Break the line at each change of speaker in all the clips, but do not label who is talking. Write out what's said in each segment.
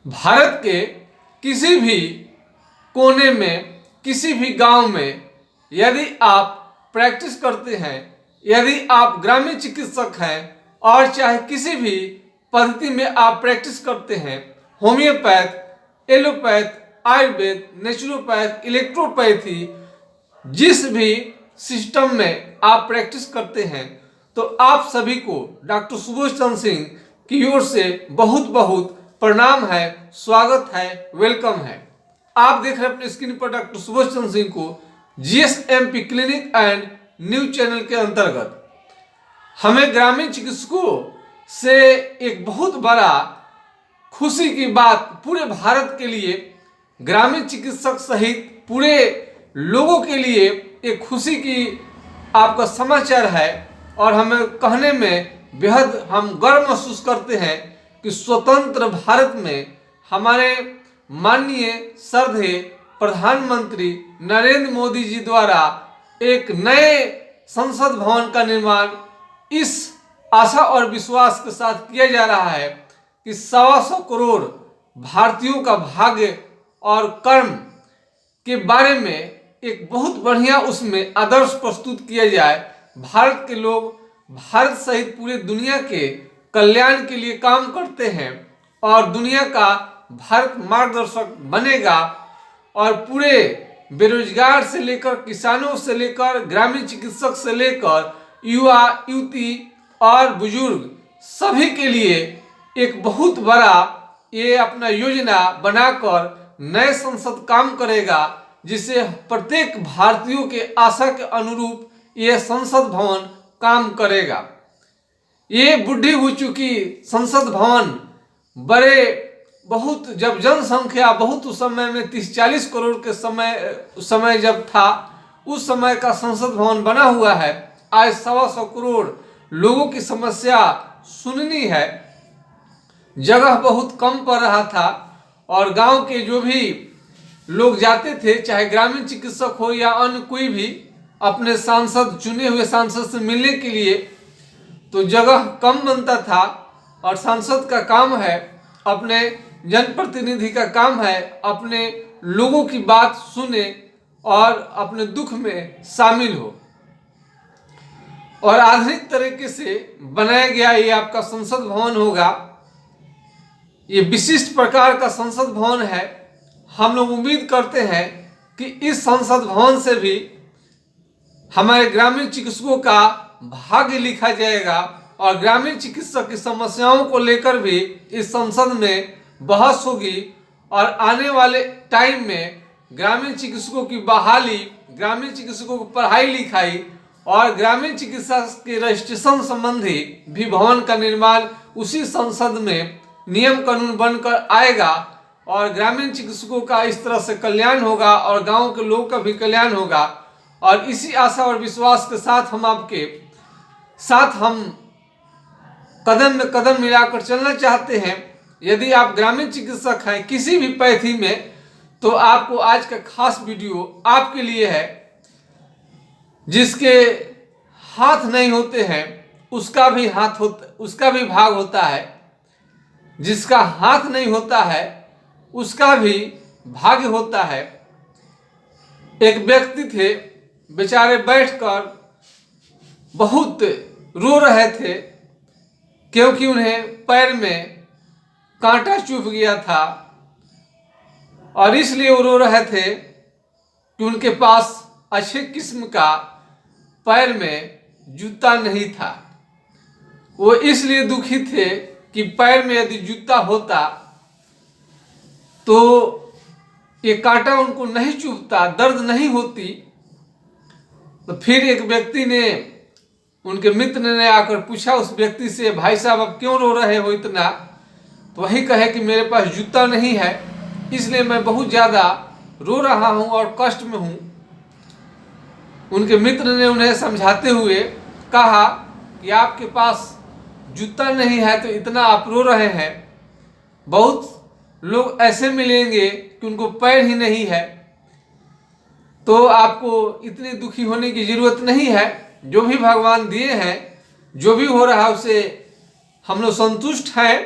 भारत के किसी भी कोने में, किसी भी गांव में यदि आप प्रैक्टिस करते हैं, यदि आप ग्रामीण चिकित्सक हैं और चाहे किसी भी पद्धति में आप प्रैक्टिस करते हैं, homeopath, allopath, Ayurveda, naturopath, electropathy, जिस भी सिस्टम में आप प्रैक्टिस करते हैं, तो आप सभी को डॉक्टर सुबोध चंद्र सिंह की ओर से बहुत बहुत प्रणाम है, स्वागत है, वेलकम है। आप देख रहे हैं अपने स्क्रीन पर डॉक्टर सुबोध चंद्र सिंह को जीएसएमपी क्लिनिक एंड न्यूज चैनल के अंतर्गत। हमें ग्रामीण चिकित्सकों से एक बहुत बड़ा खुशी की बात पूरे भारत के लिए, ग्रामीण चिकित्सक सहित पूरे लोगों के लिए एक खुशी की आपका समाचार है और हमें कहने में बेहद हम गर्व महसूस करते हैं कि स्वतंत्र भारत में हमारे माननीय श्रद्धेय प्रधानमंत्री नरेंद्र मोदी जी द्वारा एक नए संसद भवन का निर्माण इस आशा और विश्वास के साथ किया जा रहा है कि 125 करोड़ भारतीयों का भाग्य और कर्म के बारे में एक बहुत बढ़िया उसमें आदर्श प्रस्तुत किया जाए। भारत के लोग भारत सहित पूरे दुनिया के कल्याण के लिए काम करते हैं और दुनिया का भारत मार्गदर्शक बनेगा और पूरे बेरोजगार से लेकर, किसानों से लेकर, ग्रामीण चिकित्सक से लेकर, युवा युवती और बुजुर्ग सभी के लिए एक बहुत बड़ा ये अपना योजना बनाकर नए संसद काम करेगा, जिससे प्रत्येक भारतीयों के आशा के अनुरूप ये संसद भवन काम करेगा। ये बुढ़ी हो चुकी संसद भवन बड़े बहुत, जब जनसंख्या बहुत उस समय में 30-40 करोड़ के समय जब था, उस समय का संसद भवन बना हुआ है। आज 125 करोड़ लोगों की समस्या सुननी है, जगह बहुत कम पड़ रहा था और गांव के जो भी लोग जाते थे, चाहे ग्रामीण चिकित्सक हो या अन्य कोई भी, अपने सांसद, चुने हुए सांसद से मिलने के लिए तो जगह कम बनता था। और सांसद का काम है, अपने जनप्रतिनिधि का काम है, अपने लोगों की बात सुने और अपने दुख में शामिल हो। और आधुनिक तरीके से बनाया गया ये आपका संसद भवन होगा। ये विशिष्ट प्रकार का संसद भवन है। हम लोग उम्मीद करते हैं कि इस संसद भवन से भी हमारे ग्रामीण चिकित्सकों का भाग्य लिखा जाएगा और ग्रामीण चिकित्सक की समस्याओं को लेकर भी इस संसद में बहस होगी और आने वाले टाइम में ग्रामीण चिकित्सकों की बहाली, ग्रामीण चिकित्सकों की पढ़ाई लिखाई और ग्रामीण चिकित्सा के रजिस्ट्रेशन संबंधी भी भवन का निर्माण उसी संसद में नियम कानून बनकर आएगा और ग्रामीण चिकित्सकों का इस तरह से कल्याण होगा और गांव के लोगों का भी कल्याण होगा। और इसी आशा और विश्वास के साथ हम आपके साथ हम कदम में कदम मिलाकर चलना चाहते हैं। यदि आप ग्रामीण चिकित्सक हैं किसी भी पैथी में, तो आपको आज का खास वीडियो आपके लिए है। जिसके हाथ नहीं होते हैं उसका भी भाग होता है, जिसका हाथ नहीं होता है उसका भी भाग्य होता है। एक व्यक्ति थे, बेचारे बैठकर बहुत रो रहे थे क्योंकि उन्हें पैर में कांटा चुभ गया था और इसलिए वो रो रहे थे कि उनके पास अच्छे किस्म का पैर में जूता नहीं था। वो इसलिए दुखी थे कि पैर में यदि जूता होता तो ये कांटा उनको नहीं चुभता, दर्द नहीं होती। तो फिर एक व्यक्ति ने, उनके मित्र ने आकर पूछा उस व्यक्ति से, भाई साहब आप क्यों रो रहे हो इतना? तो वही कहे कि मेरे पास जूता नहीं है, इसलिए मैं बहुत ज़्यादा रो रहा हूँ और कष्ट में हूँ। उनके मित्र ने उन्हें समझाते हुए कहा कि आपके पास जूता नहीं है तो इतना आप रो रहे हैं। बहुत लोग ऐसे मिलेंगे कि उनको पैर ही नहीं है, तो आपको इतनी दुखी होने की जरूरत नहीं है। जो भी भगवान दिए हैं, जो भी हो रहा है उसे हम लोग संतुष्ट हैं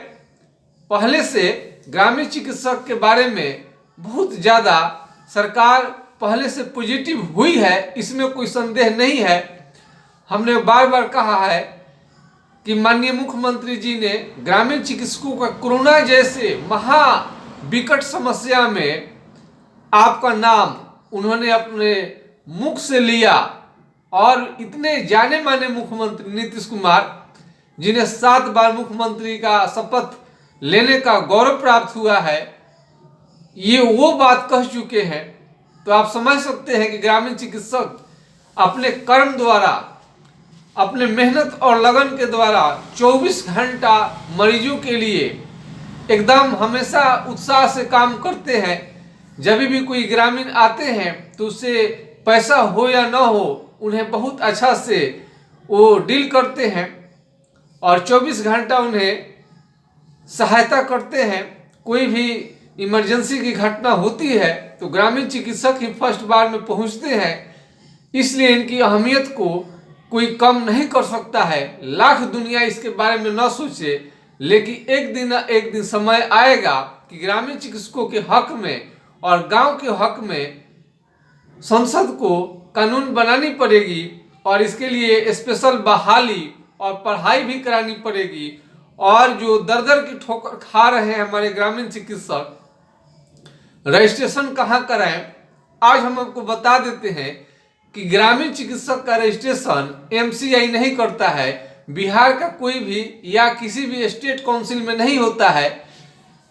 पहले से। ग्रामीण चिकित्सक के बारे में बहुत ज़्यादा सरकार पहले से पॉजिटिव हुई है, इसमें कोई संदेह नहीं है। हमने बार बार कहा है कि माननीय मुख्यमंत्री जी ने ग्रामीण चिकित्सकों का कोरोना जैसे महा विकट समस्या में आपका नाम उन्होंने अपने मुख से लिया, और इतने जाने माने मुख्यमंत्री नीतीश कुमार, जिन्हें 7 बार मुख्यमंत्री का शपथ लेने का गौरव प्राप्त हुआ है, ये वो बात कह चुके हैं। तो आप समझ सकते हैं कि ग्रामीण चिकित्सक अपने कर्म द्वारा, अपने मेहनत और लगन के द्वारा 24 घंटा मरीजों के लिए एकदम हमेशा उत्साह से काम करते हैं। जब भी कोई ग्रामीण आते हैं तो उससे पैसा हो या ना हो, उन्हें बहुत अच्छा से वो डील करते हैं और 24 घंटा उन्हें सहायता करते हैं। कोई भी इमरजेंसी की घटना होती है तो ग्रामीण चिकित्सक ही फर्स्ट बार में पहुंचते हैं, इसलिए इनकी अहमियत को कोई कम नहीं कर सकता है। लाख दुनिया इसके बारे में न सोचे, लेकिन एक दिन समय आएगा कि ग्रामीण चिकित्सकों के हक में और गांव के हक में संसद को कानून बनानी पड़ेगी, और इसके लिए स्पेशल बहाली और पढ़ाई भी करानी पड़ेगी। और जो दर दर की ठोकर खा रहे हैं हमारे ग्रामीण चिकित्सक, रजिस्ट्रेशन कहाँ कराएं, आज हम आपको बता देते हैं कि ग्रामीण चिकित्सक का रजिस्ट्रेशन एमसीआई नहीं करता है, बिहार का कोई भी या किसी भी स्टेट काउंसिल में नहीं होता है।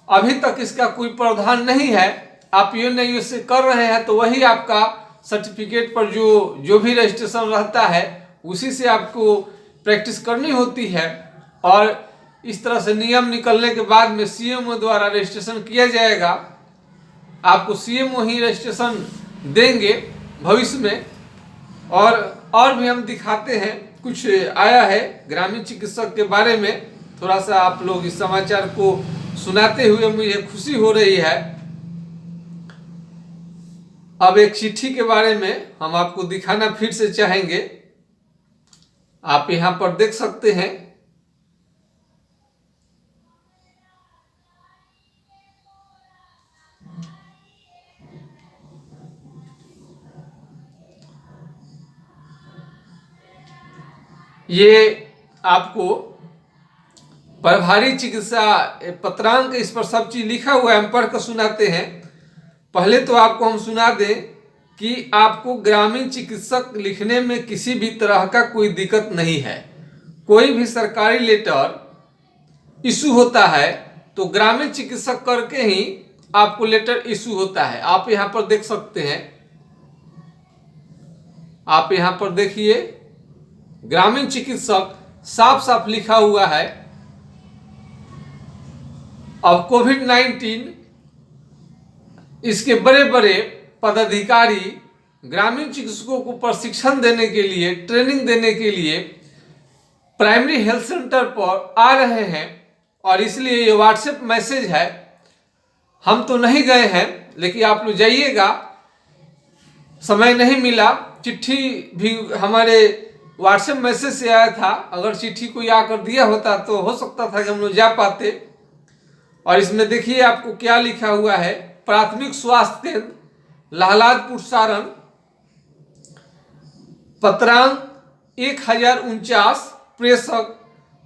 अभी तक इसका कोई प्रावधान नहीं है। आप यूएनआईओ से कर रहे हैं तो वही आपका सर्टिफिकेट पर जो भी रजिस्ट्रेशन रहता है उसी से आपको प्रैक्टिस करनी होती है, और इस तरह से नियम निकलने के बाद में सीएमओ द्वारा रजिस्ट्रेशन किया जाएगा। आपको सीएमओ ही रजिस्ट्रेशन देंगे भविष्य में। और भी हम दिखाते हैं, कुछ आया है ग्रामीण चिकित्सक के बारे में, थोड़ा सा आप लोग इस समाचार को सुनाते हुए मुझे खुशी हो रही है। अब एक चिट्ठी के बारे में हम आपको दिखाना फिर से चाहेंगे, आप यहां पर देख सकते हैं। ये आपको प्रभारी चिकित्सा पत्रांक, इस पर सब चीज लिखा हुआ है, हम पढ़ कर सुनाते हैं। पहले तो आपको हम सुना दें कि आपको ग्रामीण चिकित्सक लिखने में किसी भी तरह का कोई दिक्कत नहीं है। कोई भी सरकारी लेटर इशू होता है तो ग्रामीण चिकित्सक करके ही आपको लेटर इशू होता है। आप यहां पर देख सकते हैं, आप यहां पर देखिए, ग्रामीण चिकित्सक साफ साफ लिखा हुआ है। अब कोविड-19 इसके बड़े बड़े पदाधिकारी ग्रामीण चिकित्सकों को प्रशिक्षण देने के लिए, ट्रेनिंग देने के लिए प्राइमरी हेल्थ सेंटर पर आ रहे हैं, और इसलिए ये व्हाट्सएप मैसेज है। हम तो नहीं गए हैं, लेकिन आप लोग जाइएगा, समय नहीं मिला। चिट्ठी भी हमारे व्हाट्सएप मैसेज से आया था, अगर चिट्ठी कोई आकर दिया होता तो हो सकता था कि हम लोग जा पाते। और इसमें देखिए आपको क्या लिखा हुआ है। प्राथमिक स्वास्थ्य केंद्र लाहलादपुर सारण, पत्रांक 1049, प्रेषक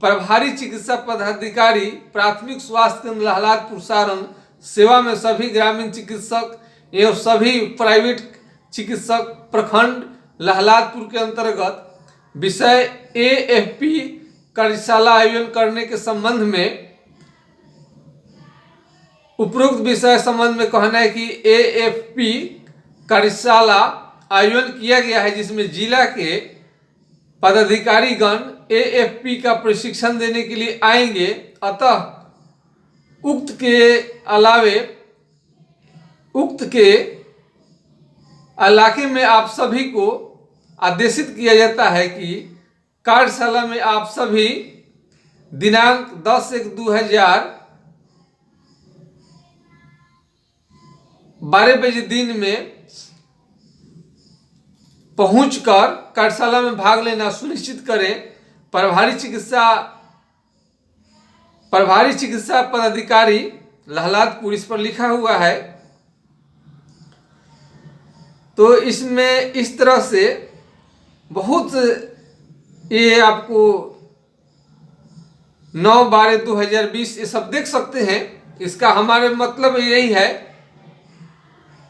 प्रभारी चिकित्सा पदाधिकारी, प्राथमिक स्वास्थ्य केंद्र लाहलादपुर सारण, सेवा में सभी ग्रामीण चिकित्सक एवं सभी प्राइवेट चिकित्सक प्रखंड लाहलादपुर के अंतर्गत विषय एएफपी कार्यशाला आयोजन करने के संबंध में, उपरोक्त विषय संबंध में कहना है कि एएफपी कार्यशाला आयोजन किया गया है, जिसमें जिला के पदाधिकारीगण एएफपी का प्रशिक्षण देने के लिए आएंगे। अतः उक्त के इलाके में आप सभी को आदेशित किया जाता है कि कार्यशाला में आप सभी दिनांक 10/1/2012 बजे दिन में पहुंचकर कार्यशाला में भाग लेना सुनिश्चित करें। प्रभारी चिकित्सा पदाधिकारी लहलादपुर इस पर लिखा हुआ है। तो इसमें इस तरह से बहुत ये आपको 9/12/2020 ये सब देख सकते हैं। इसका हमारे मतलब यही है,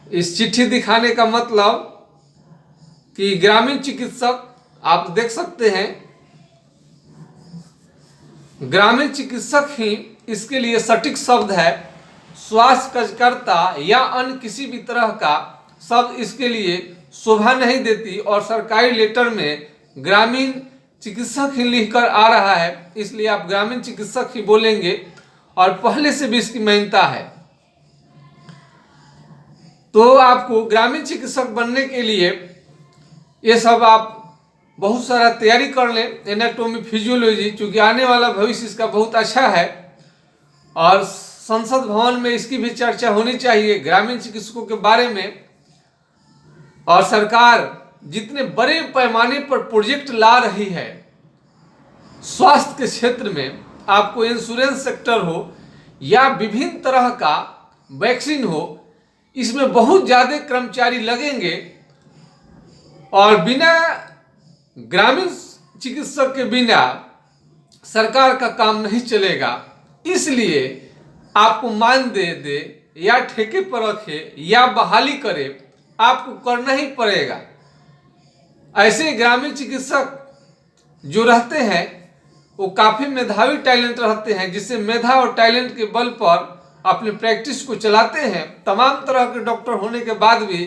इस चिट्ठी दिखाने का मतलब कि ग्रामीण चिकित्सक, आप देख सकते हैं, ग्रामीण चिकित्सक ही इसके लिए सटीक शब्द है। स्वास्थ्य कार्यकर्ता या अन्य किसी भी तरह का शब्द इसके लिए शोभा नहीं देती, और सरकारी लेटर में ग्रामीण चिकित्सक ही लिखकर आ रहा है, इसलिए आप ग्रामीण चिकित्सक ही बोलेंगे और पहले से भी इसकी मान्यता है। तो आपको ग्रामीण चिकित्सक बनने के लिए ये सब आप बहुत सारा तैयारी कर लें, एनाटॉमी, फिजियोलॉजी, क्योंकि आने वाला भविष्य इसका बहुत अच्छा है और संसद भवन में इसकी भी चर्चा होनी चाहिए ग्रामीण चिकित्सकों के बारे में। और सरकार जितने बड़े पैमाने पर प्रोजेक्ट ला रही है स्वास्थ्य के क्षेत्र में, आपको इंश्योरेंस सेक्टर हो या विभिन्न तरह का वैक्सीन हो, इसमें बहुत ज़्यादा कर्मचारी लगेंगे और बिना ग्रामीण चिकित्सक के बिना सरकार का काम नहीं चलेगा। इसलिए आपको मान दे या ठेके पर रखे या बहाली करे, आपको करना ही पड़ेगा। ऐसे ग्रामीण चिकित्सक जो रहते हैं वो काफ़ी मेधावी टैलेंट रहते हैं, जिससे मेधा और टैलेंट के बल पर अपने प्रैक्टिस को चलाते हैं। तमाम तरह के डॉक्टर होने के बाद भी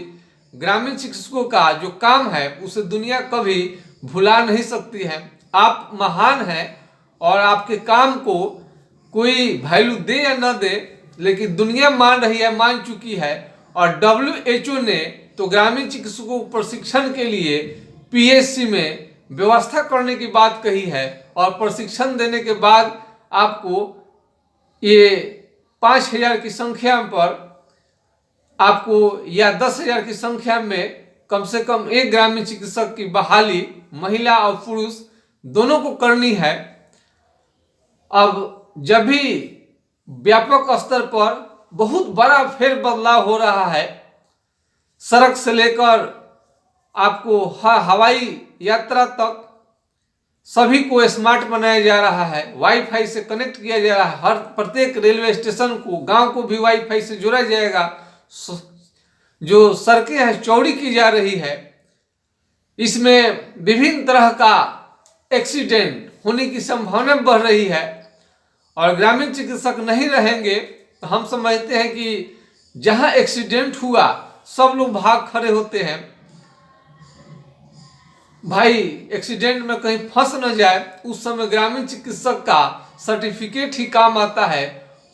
ग्रामीण चिकित्सकों का जो काम है उसे दुनिया कभी भुला नहीं सकती है। आप महान हैं और आपके काम को कोई वैल्यू दे या न दे, लेकिन दुनिया मान रही है, मान चुकी है। और WHO ने तो ग्रामीण चिकित्सकों प्रशिक्षण के लिए PSC में व्यवस्था करने की बात कही है, और प्रशिक्षण देने के बाद आपको ये 5,000 की संख्या पर आपको या 10,000 की संख्या में कम से कम एक ग्रामीण चिकित्सक की बहाली महिला और पुरुष दोनों को करनी है। अब जब भी व्यापक स्तर पर बहुत बड़ा फेर बदलाव हो रहा है, सड़क से लेकर आपको हवाई यात्रा तक सभी को स्मार्ट बनाया जा रहा है, वाईफाई से कनेक्ट किया जा रहा है। हर प्रत्येक रेलवे स्टेशन को, गांव को भी वाईफाई से जोड़ा जाएगा। जो सड़कें हैं चौड़ी की जा रही है, इसमें विभिन्न तरह का एक्सीडेंट होने की संभावना बढ़ रही है। और ग्रामीण चिकित्सक नहीं रहेंगे तो हम समझते हैं कि जहां एक्सीडेंट हुआ सब लोग भाग खड़े होते हैं, भाई एक्सीडेंट में कहीं फंस न जाए। उस समय ग्रामीण चिकित्सक का सर्टिफिकेट ही काम आता है,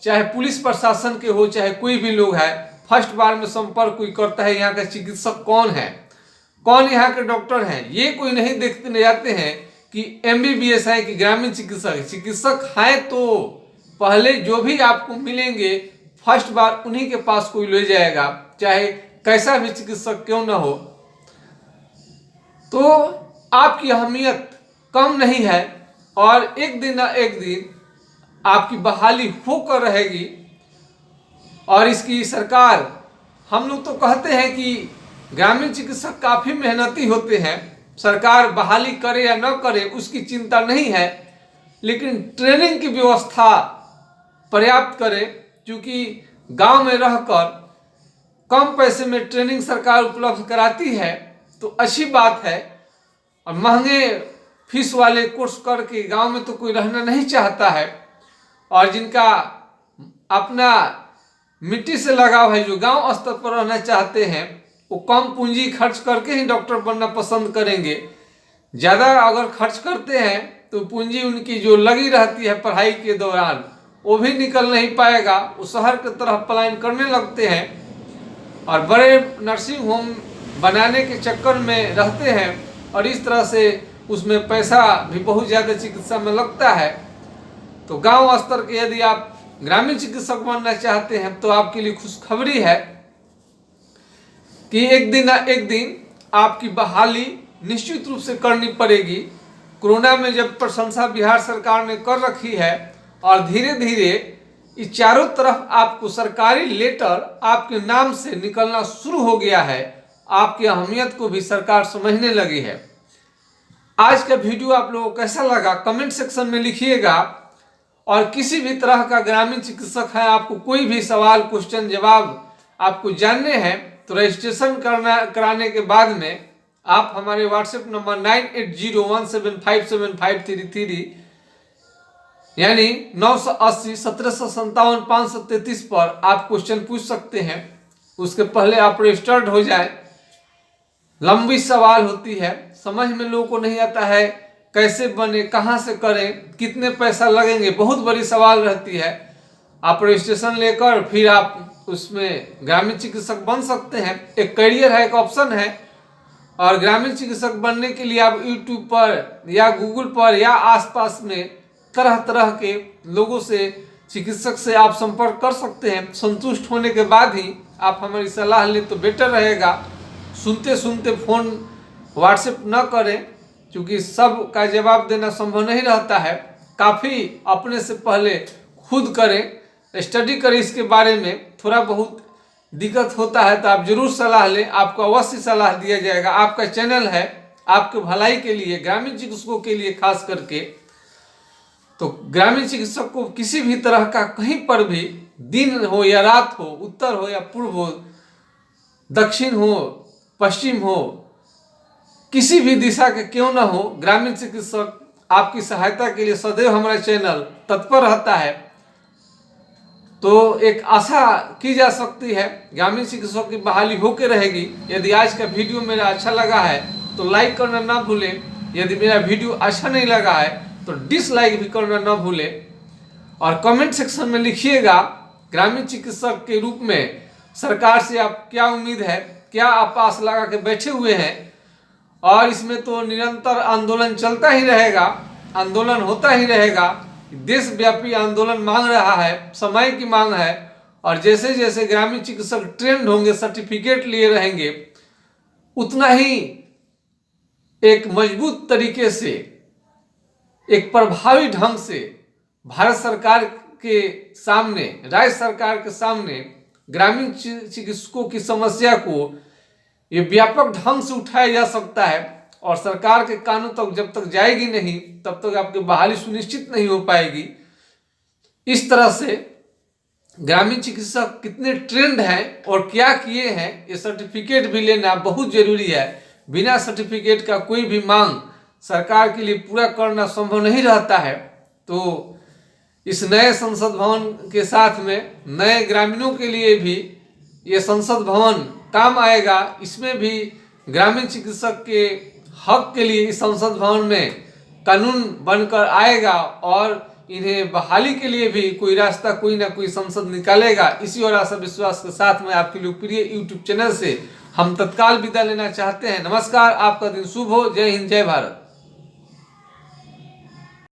चाहे पुलिस प्रशासन के हो चाहे कोई भी लोग है। फर्स्ट बार में संपर्क कोई करता है, यहाँ का चिकित्सक कौन है, कौन यहाँ के डॉक्टर हैं, ये कोई नहीं देखते न जाते हैं कि MBBS है कि ग्रामीण चिकित्सक हैं। तो पहले जो भी आपको मिलेंगे फर्स्ट बार उन्हीं के पास कोई ले जाएगा, चाहे कैसा भी चिकित्सक क्यों ना हो। तो आपकी अहमियत कम नहीं है और एक दिन ना एक दिन आपकी बहाली होकर रहेगी। और इसकी सरकार, हम लोग तो कहते हैं कि ग्रामीण चिकित्सक काफ़ी मेहनती होते हैं, सरकार बहाली करे या न करे उसकी चिंता नहीं है, लेकिन ट्रेनिंग की व्यवस्था पर्याप्त करे। क्योंकि गांव में रहकर कम पैसे में ट्रेनिंग सरकार उपलब्ध कराती है तो अच्छी बात है। और महंगे फीस वाले कोर्स करके गांव में तो कोई रहना नहीं चाहता है, और जिनका अपना मिट्टी से लगाव है, जो गांव स्तर पर रहना चाहते हैं, वो कम पूंजी खर्च करके ही डॉक्टर बनना पसंद करेंगे। ज़्यादा अगर खर्च करते हैं तो पूंजी उनकी जो लगी रहती है पढ़ाई के दौरान वो भी निकल नहीं पाएगा, वो शहर की तरफ पलायन करने लगते हैं और बड़े नर्सिंग होम बनाने के चक्कर में रहते हैं, और इस तरह से उसमें पैसा भी बहुत ज़्यादा चिकित्सा में लगता है। तो गांव स्तर के यदि आप ग्रामीण चिकित्सक बनना चाहते हैं तो आपके लिए खुशखबरी है कि एक दिन ना एक दिन आपकी बहाली निश्चित रूप से करनी पड़ेगी। कोरोना में जब प्रशंसा बिहार सरकार ने कर रखी है और धीरे धीरे इस चारों तरफ आपको सरकारी लेटर आपके नाम से निकलना शुरू हो गया है। आपकी अहमियत को भी सरकार समझने लगी है। आज का वीडियो आप लोगों को कैसा लगा कमेंट सेक्शन में लिखिएगा। और किसी भी तरह का ग्रामीण चिकित्सक है, आपको कोई भी सवाल क्वेश्चन जवाब आपको जानने हैं तो रजिस्ट्रेशन कराने के बाद में आप हमारे व्हाट्सएप नंबर 9801757533 यानी 980 1757 533 पर आप क्वेश्चन पूछ सकते हैं। उसके पहले आप रजिस्टर्ड हो जाए। लंबी सवाल होती है, समझ में लोगों को नहीं आता है, कैसे बने, कहाँ से करें, कितने पैसा लगेंगे, बहुत बड़ी सवाल रहती है। आप रजिस्ट्रेशन लेकर फिर आप उसमें ग्रामीण चिकित्सक बन सकते हैं। एक करियर है, एक ऑप्शन है। और ग्रामीण चिकित्सक बनने के लिए आप यूट्यूब पर या गूगल पर या आसपास में तरह तरह के लोगों से, चिकित्सक से आप संपर्क कर सकते हैं। संतुष्ट होने के बाद ही आप हमारी सलाह लें तो बेटर रहेगा। सुनते सुनते फ़ोन व्हाट्सएप न करें, क्योंकि सब का जवाब देना संभव नहीं रहता है। काफ़ी अपने से पहले खुद करें, स्टडी करें इसके बारे में। थोड़ा बहुत दिक्कत होता है तो आप जरूर सलाह लें, आपको अवश्य सलाह दिया जाएगा। आपका चैनल है, आपके भलाई के लिए, ग्रामीण चिकित्सकों के लिए खास करके। तो ग्रामीण चिकित्सक को किसी भी तरह का कहीं पर भी, दिन हो या रात हो, उत्तर हो या पूर्व हो, दक्षिण हो पश्चिम हो, किसी भी दिशा के क्यों न हो, ग्रामीण चिकित्सक आपकी सहायता के लिए सदैव हमारा चैनल तत्पर रहता है। तो एक आशा की जा सकती है ग्रामीण चिकित्सकों की बहाली होकर रहेगी। यदि आज का वीडियो मेरा अच्छा लगा है तो लाइक करना ना भूलें। यदि मेरा वीडियो अच्छा नहीं लगा है तो डिसलाइक भी करना ना भूलें। और कमेंट सेक्शन में लिखिएगा ग्रामीण चिकित्सक के रूप में सरकार से आप क्या उम्मीद है, क्या आप आस लगा के बैठे हुए हैं। और इसमें तो निरंतर आंदोलन चलता ही रहेगा, आंदोलन होता ही रहेगा। देशव्यापी आंदोलन मांग रहा है, समय की मांग है। और जैसे जैसे ग्रामीण चिकित्सक ट्रेंड होंगे, सर्टिफिकेट लिए रहेंगे, उतना ही एक मजबूत तरीके से, एक प्रभावी ढंग से भारत सरकार के सामने, राज्य सरकार के सामने ग्रामीण चिकित्सकों की समस्या को ये व्यापक ढंग से उठाया जा सकता है। और सरकार के कानून तक जब तक जाएगी नहीं तब तक आपकी बहाली सुनिश्चित नहीं हो पाएगी। इस तरह से ग्रामीण चिकित्सक कितने ट्रेंड हैं और क्या किए हैं, ये सर्टिफिकेट भी लेना बहुत जरूरी है। बिना सर्टिफिकेट का कोई भी मांग सरकार के लिए पूरा करना संभव नहीं रहता है। तो इस नए संसद भवन के साथ में नए ग्रामीणों के लिए भी ये संसद भवन काम आएगा। इसमें भी ग्रामीण चिकित्सक के हक के लिए इस संसद भवन में कानून बनकर आएगा और इन्हें बहाली के लिए भी कोई रास्ता कोई ना कोई संसद निकालेगा। इसी और आशा विश्वास के साथ में आपके लोकप्रिय यूट्यूब चैनल से हम तत्काल विदा लेना चाहते हैं। नमस्कार, आपका दिन शुभ हो। जय हिंद, जय भारत।